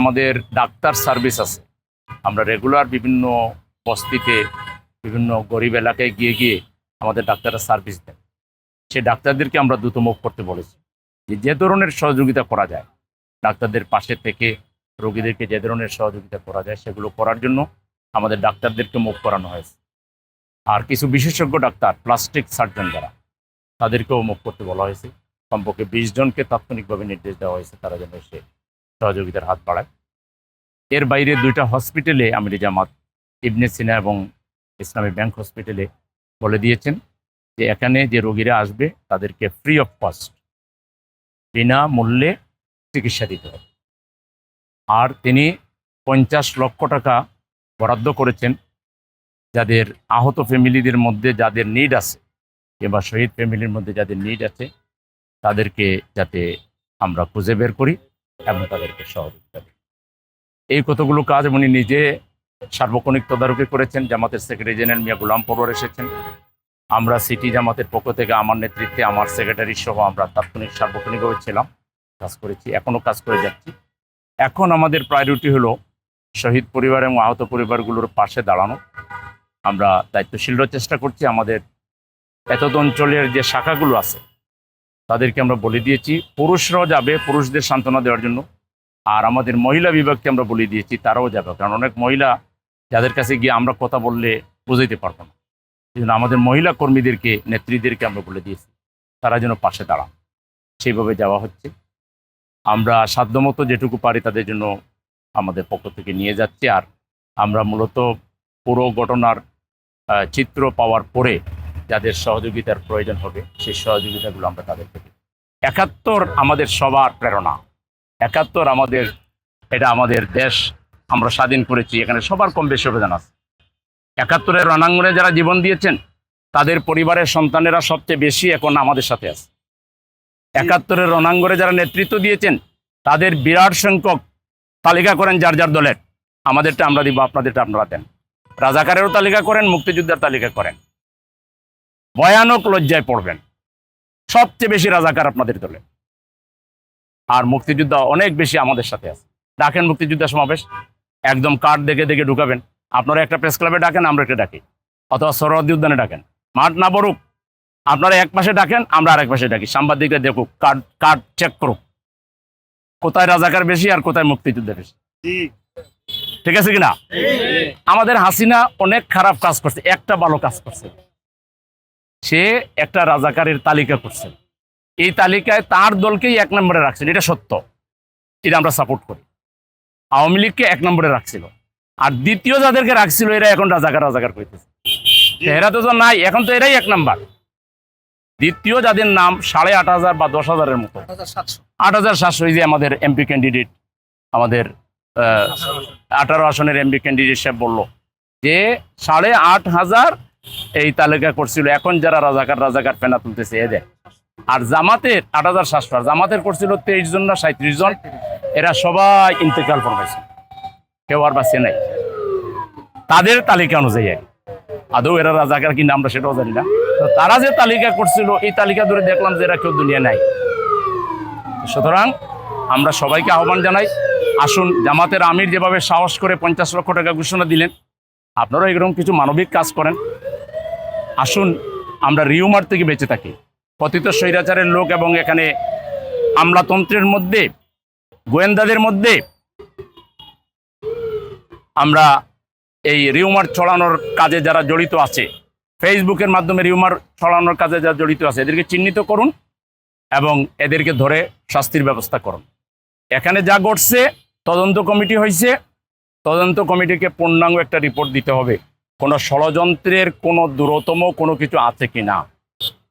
আমাদের doctor service আছে, আমরা রেগুলার বিভিন্ন বস্তিতে বিভিন্ন গরিব এলাকায় গিয়ে গিয়ে আমাদের ডাক্তাররা সার্ভিস দেয়। সেই ডাক্তারদেরকে আমরা দ্রুত মুভ করতে বলেছি, যে ধরনের সহযোগিতা করা যায়, ডাক্তারদের পাশে থেকে রোগীদেরকে যে ধরনের সহযোগিতা করা যায় সেগুলো করার জন্য আমাদের ডাক্তারদেরকে মুভ করানো হয়েছে। আর কিছু বিশেষজ্ঞ ডাক্তার, প্লাস্টিক সার্জন যারা, তাদেরকেও মুভ করতে বলা হয়েছে। কমপক্ষে 20 জনকে তাৎক্ষণিকভাবে নির্দেশ দেওয়া হয়েছে তারা যেন এসে সহযোগিতার হাত বাড়ায়। এর বাইরে 2টা হসপিটালে আমির জামাত, ইবনে সিনা এবং ইসলামী ব্যাংক হসপিটালে বলে দিয়েছেন যে এখানে যে রোগীরা আসবে তাদেরকে ফ্রি অফ কস্ট, বিনা মূল্যে চিকিৎসা দিতে হবে। আর তিনি 50 লক্ষ টাকা বরাদ্দ করেছেন যাদের আহত ফ্যামিলিদের মধ্যে যাদের নিড আছে, কিংবা শহীদ ফ্যামিলির মধ্যে যাদের নিড আছে, তাদেরকে যাতে আমরা খুঁজে বের করি এবং তাদেরকে সহযোগিতা দিই। এই কতগুলো কাজ উনি নিজে সার্বক্ষণিক তদারকি করেছেন। জামাতের সেক্রেটারি জেনারেল মিয়া গোলাম পরওয়ার এসেছেন। আমরা সিটি জামাতের পক্ষ থেকে আমার নেতৃত্বে আমার সেক্রেটারি সহ আমরা তাৎক্ষণিক সার্বক্ষণিকভাবে ছিলাম, কাজ করেছি, এখনও কাজ করে যাচ্ছি। এখন আমাদের প্রায়োরিটি হলো শহীদ পরিবার এবং আহত পরিবারগুলোর পাশে দাঁড়ানো। আমরা দায়িত্বশীলরা চেষ্টা করছি। আমাদের এতদ অঞ্চলের যে শাখাগুলো আছে তাদেরকে আমরা বলে দিয়েছি পুরুষরাও যাবে পুরুষদের সান্ত্বনা দেওয়ার জন্য, আর আমাদের মহিলা বিভাগকে আমরা বলে দিয়েছি তারাও যাবে, কারণ অনেক মহিলা যাদের কাছে গিয়ে আমরা কথা বললে বুঝাইতে পারবো না। সেই জন্য আমাদের মহিলা কর্মীদেরকে, নেত্রীদেরকে আমরা বলে দিয়েছি তারা যেন পাশে দাঁড়ান, সেইভাবে যাওয়া হচ্ছে। আমরা সাধ্যমতো যেটুকু পারি তাদের জন্য আমাদের পক্ষ থেকে নিয়ে যাচ্ছি। আর আমরা মূলত পুরো ঘটনার চিত্র পাওয়ার পরে যাদের সহযোগিতার প্রয়োজন হবে সেই সহযোগিতাগুলো আমরা তাদেরকে দিই। 71 আমাদের সবার প্রেরণা, 71 আমাদের, এটা আমাদের দেশ, আমরা স্বাধীন করেছি, এখানে সবার কম বেশি অবদান আছে। 71-এর রণাঙ্গনে যারা জীবন দিয়েছেন তাদের পরিবারের সন্তানেরা সবচেয়ে বেশি এখন আমাদের সাথে আছে। 71-এর রণাঙ্গনে যারা নেতৃত্ব দিয়েছেন তাদের বিরাট সংখ্যক তালিকা করেন যার যার দলের, আমাদেরটা আমরা দিব, আপনাদেরটা আপনারা দেন। রাজাকারেরও তালিকা করেন, মুক্তিযোদ্ধার তালিকা করেন, ভয়ানক লজ্জায় পড়বেন। সবচেয়ে বেশি রাজাকার আপনাদের দলে, আর মুক্তিযোদ্ধা অনেক বেশি আমাদের সাথে আছে। ডাকেন মুক্তিযোদ্ধা সমাবেশ, একদম কার্ড দেখে দেখে ঢুকাবেন। আপনারা একটা প্রেস ক্লাবে ডাকেন, আমরা একটা ডাকি, অথবা সরোয়ার্দী উদ্যানে ডাকেন, মাঠ না পড়ুক, আপনারা এক পাশে ডাকেন, আমরা আরেক পাশে ডাকি, সাংবাদিকরা দেখুক, কার্ড কার্ড চেক করুক কোথায় রাজাকার বেশি আর কোথায় মুক্তিযোদ্ধা বেশি। ঠিক আছে কিনা? আমাদের হাসিনা অনেক খারাপ কাজ করছে, একটা ভালো কাজ করছে, সে একটা রাজাকারের তালিকা করছে, এই তালিকায় তার দলকেই 1 নম্বরে রাখছেন, এটা সত্য, এটা আমরা সাপোর্ট করি। আওয়ামী লীগকে 1 নম্বরে রাখছিল, আর দ্বিতীয় যাদেরকে রাখছিল এরা এখন রাজাকার রাজাকার করতেছে। এরা তো নাই, এখন তো এরাই 1 নম্বর। দ্বিতীয় যাদের নাম 8,500 বা 10,000-এর মতো, 8,700, এই যে আমাদের এমপি ক্যান্ডিডেট, আমাদের 18 আসনের এমপি ক্যান্ডিডেট সাহেব বললো যে 8,500 এই তালিকা করছিল, এখন যারা রাজাকার রাজাকার ফেনা তুলতেছে এদের। আর জামাতের 8,700, আর জামাতের করছিল 23 জন না 37 জন, এরা সবাই ইন্তেকাল ফরমাইছে, কেউ আর বাঁচে নাই তাদের তালিকা অনুযায়ী। আদৌ এরা রাজাকার কিনা আমরা সেটাও জানি না। তারা যে তালিকা করছিল এই তালিকা ধরে দেখলাম যে এরা কেউ দুনিয়া নাই। সুতরাং আমরা সবাইকে আহ্বান জানাই, আসুন, জামাতের আমির যেভাবে সাহস করে 50 লক্ষ টাকা ঘোষণা দিলেন, আপনারা এরকম কিছু মানবিক কাজ করেন। আসুন আমরা রিউমার থেকে বেঁচে থাকি, পতিত স্বৈরাচারের লোক এবং এখানে আমলাতন্ত্রের মধ্যে, গোয়েন্দাদের মধ্যে আমরা এই রিউমার ছড়ানোর কাজে যারা জড়িত আছে, ফেসবুকের মাধ্যমে রিউমার ছড়ানোর কাজে যারা জড়িত আছে, এদেরকে চিহ্নিত করুন এবং এদেরকে ধরে শাস্তির ব্যবস্থা করুন। এখানে যা ঘটছে, তদন্ত কমিটি হয়েছে, তদন্ত কমিটিকে পূর্ণাঙ্গ একটা রিপোর্ট দিতে হবে, কোনো ষড়যন্ত্রের কোনো দূরতম কোনো কিছু আছে কি না,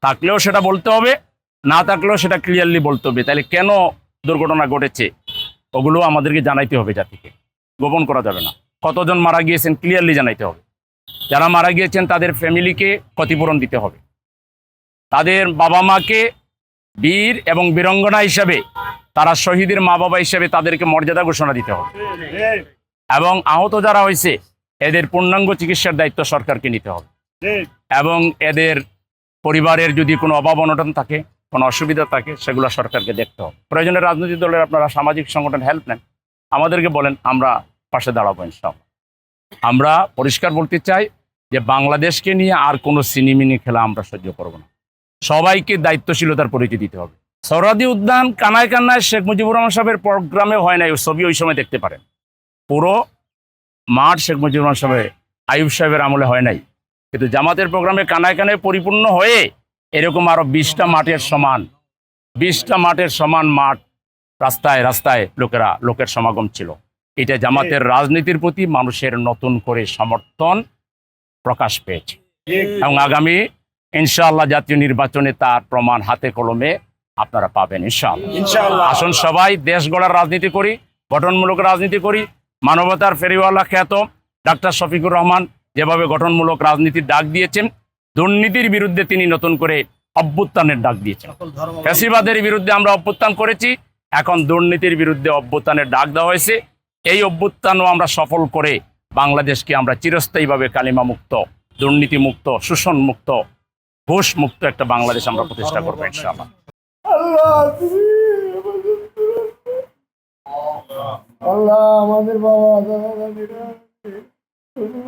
থাকলেও সেটা বলতে হবে, না থাকলেও সেটা ক্লিয়ারলি বলতে হবে। তাহলে কেন দুর্ঘটনা ঘটেছে ওগুলো আমাদেরকে জানাইতে হবে, জাতিকে গোপন করা যাবে না। কতজন মারা গিয়েছেন ক্লিয়ারলি জানাইতে হবে, যারা মারা গিয়েছেন তাদের ফ্যামিলিকে ক্ষতিপূরণ দিতে হবে, তাদের বাবা মাকে বীর এবং বীরঙ্গনা হিসাবে, তারা শহীদের মা বাবা হিসাবে তাদেরকে মর্যাদা ঘোষণা দিতে হবে, এবং আহত যারা হয়েছে এদের পূর্ণাঙ্গ চিকিৎসার দায়িত্ব সরকারকে নিতে হবে, এবং এদের পরিবারের যদি কোনো অভাব অনটন থাকে, কোনো অসুবিধা থাকে, সেগুলো সরকারকে দেখতে হবে। প্রয়োজনে রাজনৈতিক দলের আপনারা সামাজিক সংগঠন হেল্প নেন, আমাদেরকে বলেন, আমরা পাশে দাঁড়াবো ইনশাআল্লাহ। আমরা পরিষ্কার বলতে চাই যে বাংলাদেশকে নিয়ে আর কোনো সিনেমিনি খেলা আমরা সহ্য করব না। সবাইকে দায়িত্বশীলতার পরিচয় দিতে হবে। সোহরাওয়ার্দী উদ্যান কানায় কান্নায় শেখ মুজিবুর রহমান সাহেবের প্রোগ্রামে হয় নাই, ওই ছবি ওই সময় দেখতে পারেন। পুরো মাঠ শেখ মুজিবুর রহমান সাহেবের, আইয়ুব সাহেবের আমলে হয় নাই, কিন্তু জামাতের প্রোগ্রামে কানায় কানায় পরিপূর্ণ হয়ে এরকম আরো 20টা মাঠের সমান মাঠ, রাস্তায় রাস্তায় লোকের সমাগম ছিল। এটা জামাতের রাজনীতির প্রতি মানুষের নতুন করে সমর্থন প্রকাশ পেয়েছে এবং আগামী ইনশাআল্লাহ জাতীয় নির্বাচনে তার প্রমাণ হাতে কলমে আপনারা পাবেন ইনশাআল্লাহ। আসুন সবাই দেশ গড়ার রাজনীতি করি, গঠনমূলক রাজনীতি করি। মানবতার ফেরিওয়ালা খ্যাত ডাক্তার শফিকুর রহমান যেভাবে গঠনমূলক রাজনীতির ডাক দিয়েছেন, দুর্নীতির বিরুদ্ধে তিনি নতুন করে অভ্যুত্থানের ডাক দিয়েছেন। ফ্যাসিবাদের বিরুদ্ধে আমরা অভ্যুত্থান করেছি, এখন দুর্নীতির বিরুদ্ধে অভ্যুত্থানের ডাক দেওয়া হয়েছে। এই অভ্যুত্থানও আমরা সফল করে বাংলাদেশকে আমরা চিরস্থায়ীভাবে কালিমা মুক্ত, দুর্নীতি মুক্ত, শোষণ মুক্ত, ঘুষ মুক্ত একটা বাংলাদেশ আমরা প্রতিষ্ঠা করবো ইনশাআল্লাহ। আল্লাহ আমাদের বাবা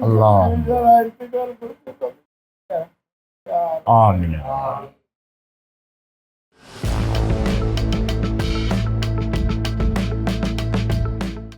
আল্লাহ দাদা আমিন।